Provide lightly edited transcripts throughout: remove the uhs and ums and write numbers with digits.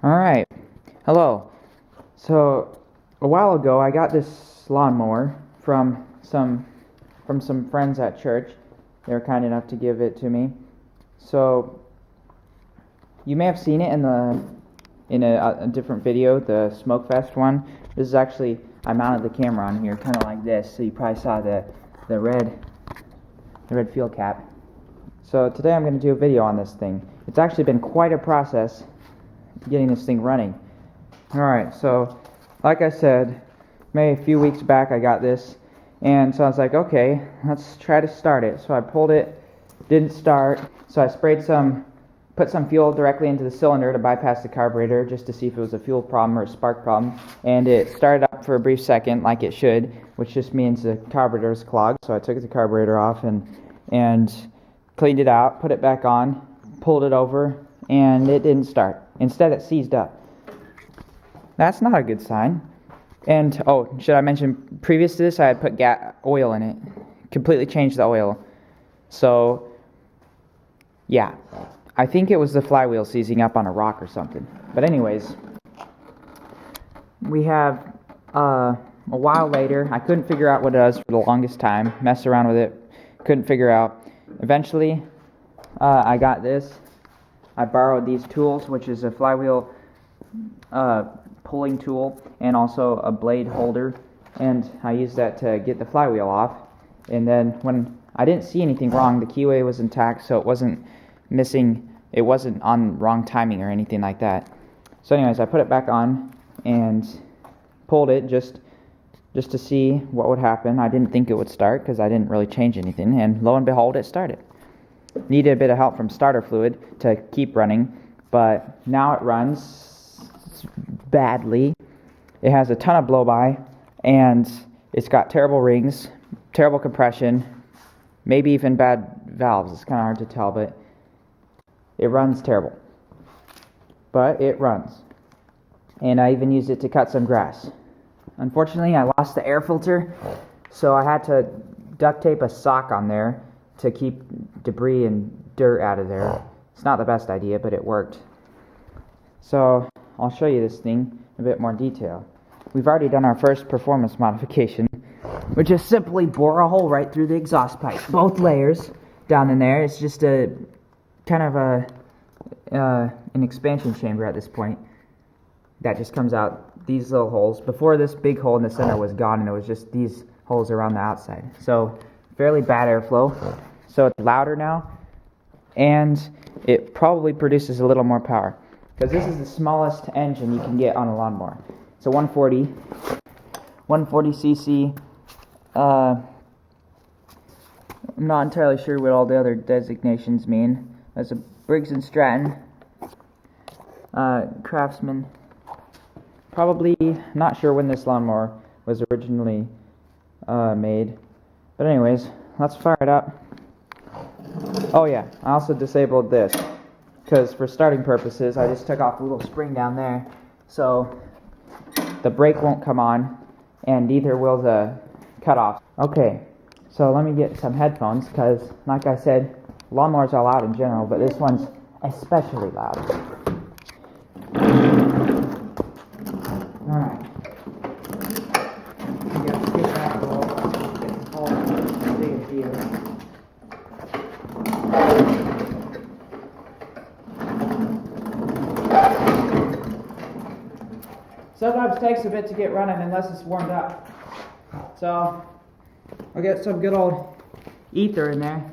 Alright, hello. So, a while ago I got this lawnmower from some friends at church. They were kind enough to give it to me. So, you may have seen it in a different video, the Smoke Fest one. This is actually, I mounted the camera on here kind of like this, so you probably saw the red field cap. So today I'm going to do a video on this thing. It's actually been quite a process getting this thing running. Alright, so like I said, maybe a few weeks back I got this, and so I was like, okay, let's try to start it. So I pulled it, didn't start, so I put some fuel directly into the cylinder to bypass the carburetor just to see if it was a fuel problem or a spark problem, and it started up for a brief second like it should, which just means the carburetor is clogged. So I took the carburetor off and cleaned it out, put it back on, pulled it over, and it didn't start. Instead, it seized up. That's not a good sign. And, oh, should I mention, previous to this, I had put oil in it. Completely changed the oil. So, yeah. I think it was the flywheel seizing up on a rock or something. But anyways, we have, a while later, I couldn't figure out what it was for the longest time. Messed around with it. Couldn't figure out. Eventually, I got this. I borrowed these tools, which is a flywheel pulling tool and also a blade holder, and I used that to get the flywheel off. And then when I didn't see anything wrong, the keyway was intact, so it wasn't missing, it wasn't on wrong timing or anything like that. So anyways, I put it back on and pulled it just to see what would happen. I didn't think it would start because I didn't really change anything, and lo and behold, it started. Needed a bit of help from starter fluid to keep running, but now it runs badly. It has a ton of blow-by, and it's got terrible rings, terrible compression, maybe even bad valves. It's kind of hard to tell, but it runs terrible. But it runs. And I even used it to cut some grass. Unfortunately, I lost the air filter, so I had to duct tape a sock on there to keep debris and dirt out of there. It's not the best idea, but it worked. So I'll show you this thing in a bit more detail. We've already done our first performance modification, which is simply bore a hole right through the exhaust pipe. Both layers down in there. It's just a kind of an expansion chamber at this point that just comes out these little holes. Before, this big hole in the center was gone, and it was just these holes around the outside. So fairly bad airflow. So it's louder now, and it probably produces a little more power, because this is the smallest engine you can get on a lawnmower. It's a 140 cc. I'm not entirely sure what all the other designations mean. There's a Briggs & Stratton, Craftsman. Probably not sure when this lawnmower was originally made. But anyways, let's fire it up. Oh yeah, I also disabled this, because for starting purposes, I just took off the little spring down there, so the brake won't come on, and neither will the cutoff. Okay, so let me get some headphones, because like I said, lawnmowers are loud in general, but this one's especially loud. Alright. You gotta skip that a little, get the whole big deal. Sometimes it takes a bit to get running unless it's warmed up. So I'll get some good old ether in there.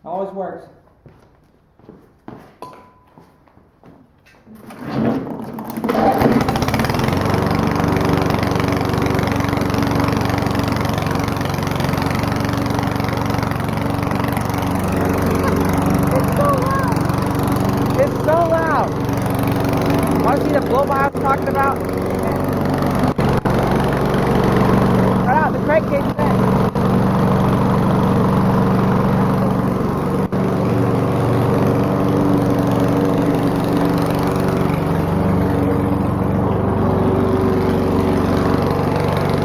Always works. It's so loud. Want to see the blow-by I was talking about? Right out, the crankcase bent.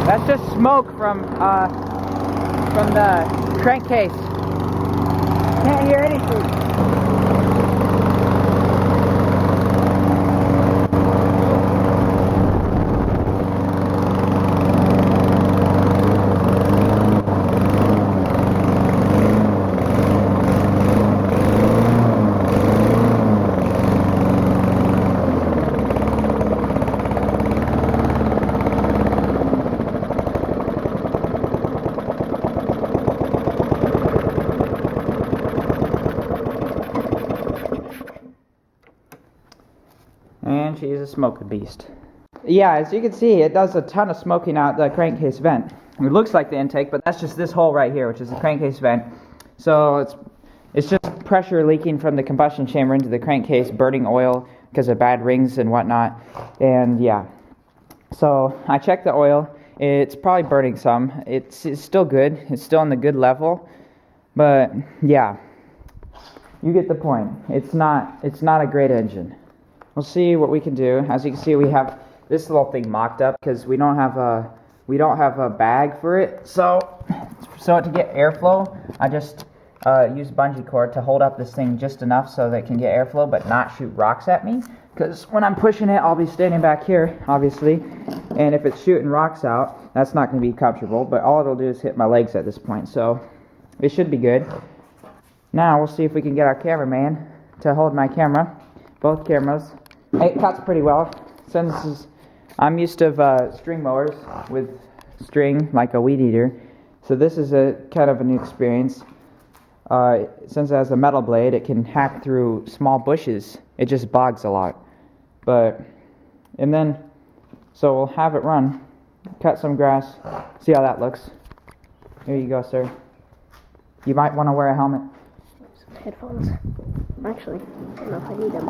That's just smoke from from the crankcase. Can't hear anything. And she's a smoking beast. Yeah, as you can see, it does a ton of smoking out the crankcase vent. It looks like the intake, but that's just this hole right here, which is the crankcase vent. So it's just pressure leaking from the combustion chamber into the crankcase, burning oil because of bad rings and whatnot. And yeah, so I checked the oil. It's probably burning some. It's still good. It's still on the good level. But yeah, you get the point. It's not a great engine. We'll see what we can do. As you can see, we have this little thing mocked up because we don't have a bag for it. So to get airflow, I just use bungee cord to hold up this thing just enough so that it can get airflow, but not shoot rocks at me. Because when I'm pushing it, I'll be standing back here, obviously, and if it's shooting rocks out, that's not going to be comfortable. But all it'll do is hit my legs at this point, so it should be good. Now we'll see if we can get our cameraman to hold my camera, both cameras. It cuts pretty well. Since I'm used to string mowers with string like a weed eater, so this is a kind of a new experience. Since it has a metal blade, it can hack through small bushes. It just bogs a lot. So we'll have it run, cut some grass, see how that looks. Here you go, sir. You might want to wear a helmet. Some headphones. Actually, I don't know if I need them.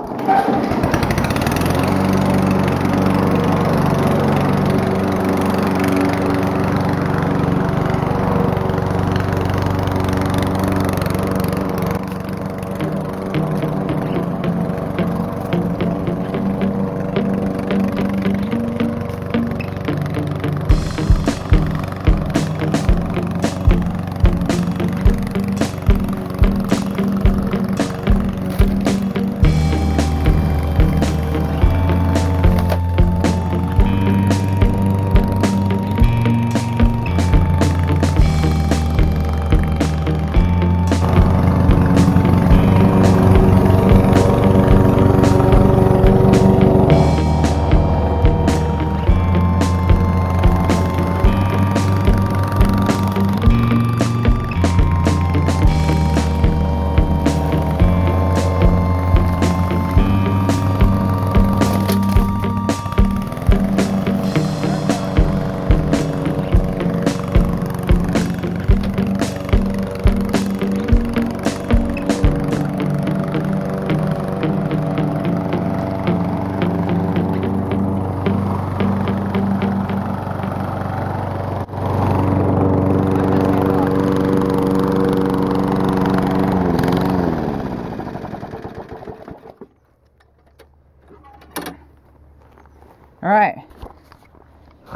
Alright,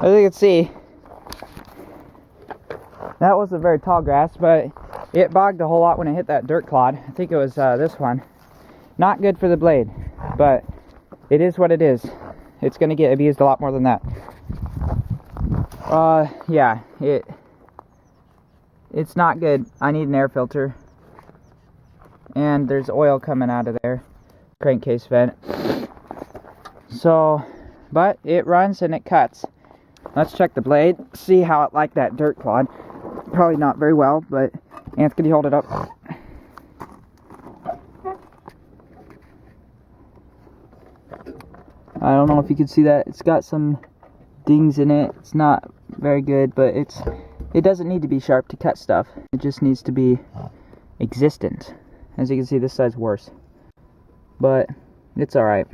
as you can see, that wasn't very tall grass, but it bogged a whole lot when it hit that dirt clod. I think it was this one. Not good for the blade, but it is what it is. It's going to get abused a lot more than that. Yeah, it's not good. I need an air filter. And there's oil coming out of there. Crankcase vent. So, but it runs and it cuts. Let's check the blade, see how it liked that dirt clod. Probably not very well, but Anthony, hold it up. I don't know if you can see that. It's got some dings in it. It's not very good, but it doesn't need to be sharp to cut stuff. It just needs to be existent. As you can see, this side's worse, but it's alright.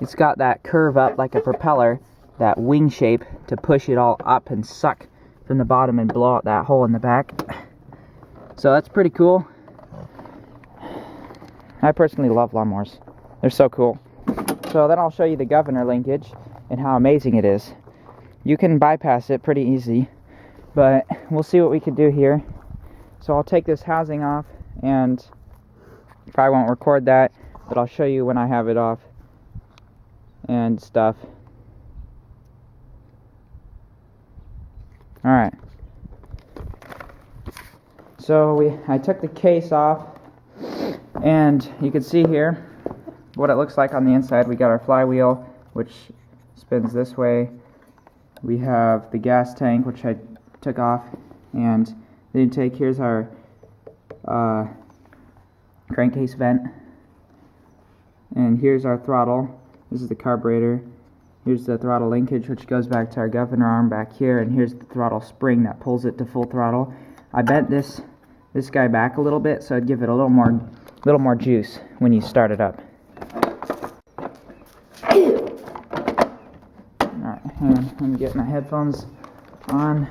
It's got that curve up like a propeller, that wing shape to push it all up and suck from the bottom and blow out that hole in the back. So that's pretty cool. I personally love lawnmowers. They're so cool. So then I'll show you the governor linkage and how amazing it is. You can bypass it pretty easy. but we'll see what we can do here. So I'll take this housing off, and I won't record that, but I'll show you when I have it off and stuff. Alright, so I took the case off, and you can see here what it looks like on the inside. We got our flywheel, which spins this way. We have the gas tank, which I took off, and the intake. Here's our crankcase vent, and here's our throttle. This is the carburetor. Here's the throttle linkage, which goes back to our governor arm back here, and here's the throttle spring that pulls it to full throttle. I bent this guy back a little bit so I'd give it a little more juice when you start it up. Alright, and I'm getting my headphones on.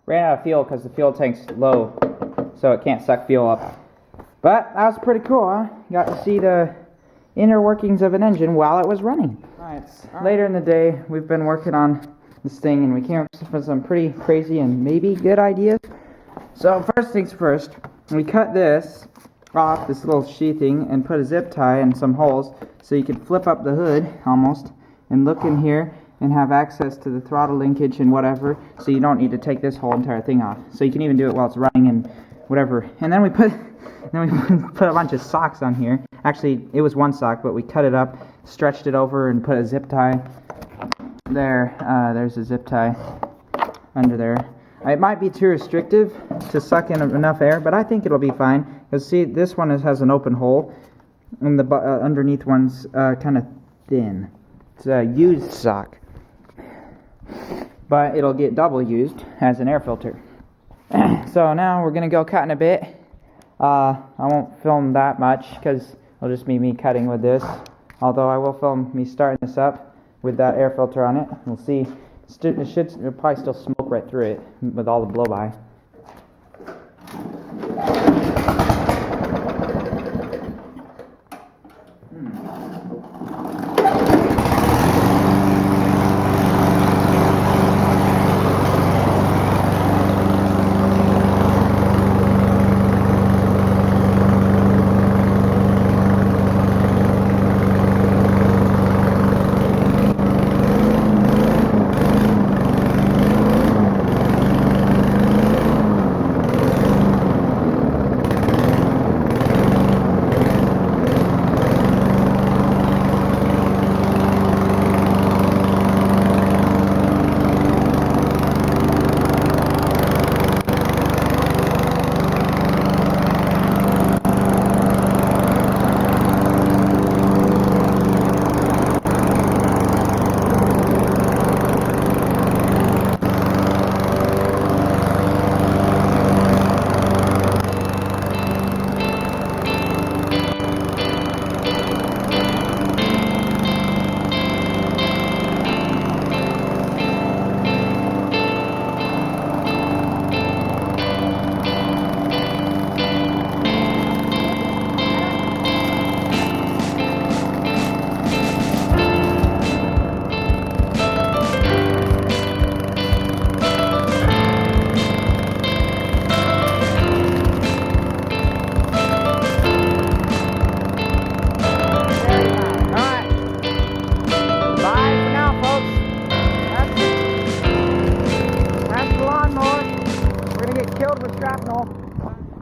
Ran out of fuel because the fuel tank's low, so it can't suck fuel up. But that was pretty cool, huh? Got to see the inner workings of an engine while it was running. Alright, later in the day, we've been working on this thing, and we came up with some pretty crazy and maybe good ideas. So first things first, we cut this off, this little sheathing, and put a zip tie and some holes so you could flip up the hood almost and look in here and have access to the throttle linkage and whatever, so you don't need to take this whole entire thing off. So you can even do it while it's running and whatever. And then we put a bunch of socks on here. Actually, it was one sock, but we cut it up, stretched it over, and put a zip tie there. There's a zip tie under there. It might be too restrictive to suck in enough air, but I think it'll be fine. Because see, this one has an open hole, and the underneath one's kind of thin. It's a used sock, but it'll get double used as an air filter. So now we're gonna go cutting a bit. I won't film that much because it'll just be me cutting with this, although I will film me starting this up with that air filter on it. We'll see. It'll probably still smoke right through it with all the blow by.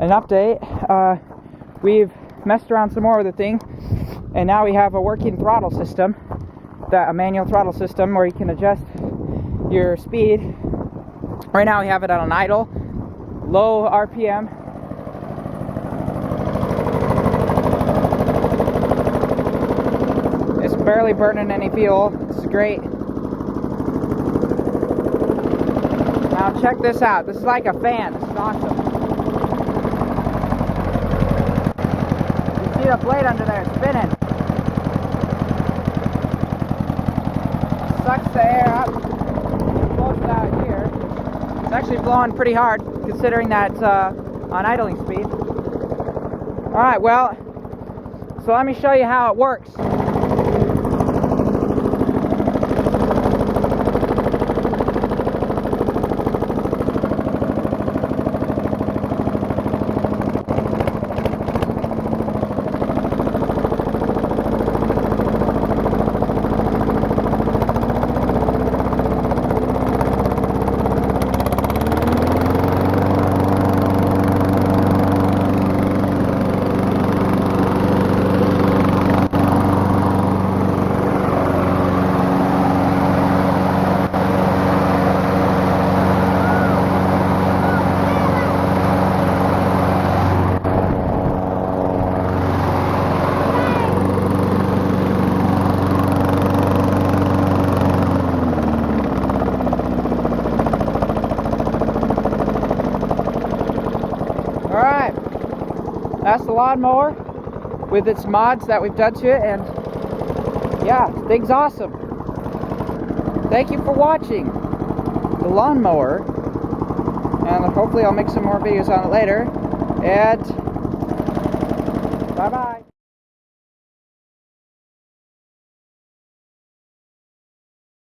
an update. We've messed around some more with the thing, and now we have a working throttle system, a manual throttle system where you can adjust your speed. Right now we have it on idle, low RPM. It's barely burning any fuel. It's great. Now check this out. This is like a fan. This is awesome. You see the blade under there spinning. Sucks the air up. Blows it out here. It's actually blowing pretty hard considering that it's on idling speed. Alright, well, so let me show you how it works. Alright, that's the lawnmower with its mods that we've done to it, and yeah, the thing's awesome. Thank you for watching the lawnmower, and hopefully I'll make some more videos on it later, and bye bye.